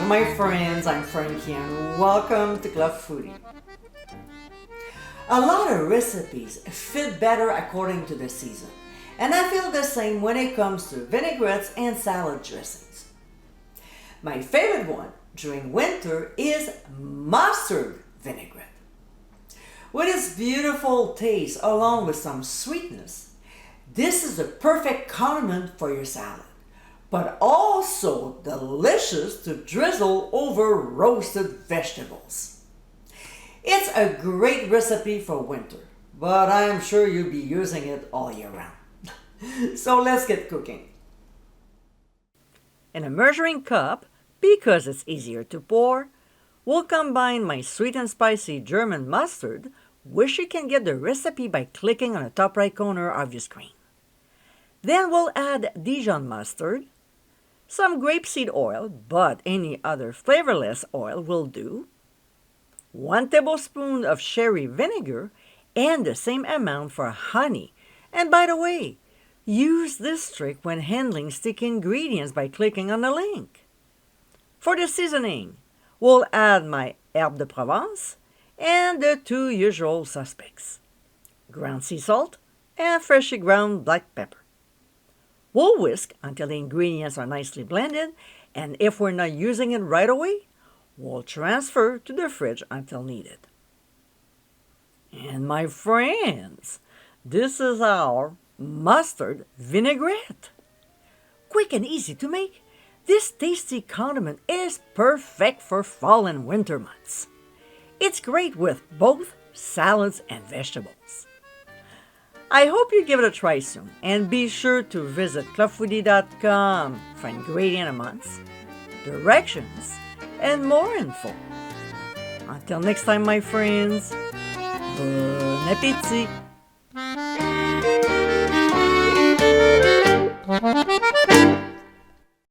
my friends, I'm Frankie and welcome to Club Foodie. A lot of recipes fit better according to the season, and I feel the same when it comes to vinaigrettes and salad dressings. My favorite one during winter is mustard vinaigrette. With its beautiful taste along with some sweetness, this is the perfect condiment for your salad, but also delicious to drizzle over roasted vegetables. It's a great recipe for winter, but I'm sure you'll be using it all year round. So let's get cooking. In a measuring cup, because it's easier to pour, we'll combine my sweet and spicy German mustard, which you can get the recipe by clicking on the top right corner of your screen. Then we'll add Dijon mustard, some grapeseed oil, but any other flavorless oil will do, 1 tablespoon of sherry vinegar, and the same amount for honey. And by the way, use this trick when handling sticky ingredients by clicking on the link. For the seasoning, we'll add my herbe de Provence and the 2 usual suspects, ground sea salt and freshly ground black pepper. We'll whisk until the ingredients are nicely blended, and if we're not using it right away, we'll transfer to the fridge until needed. And my friends, this is our mustard vinaigrette. Quick and easy to make, this tasty condiment is perfect for fall and winter months. It's great with both salads and vegetables. I hope you give it a try soon, and be sure to visit clubfoodie.com for ingredient amounts, directions, and more info. Until next time, my friends, bon appétit!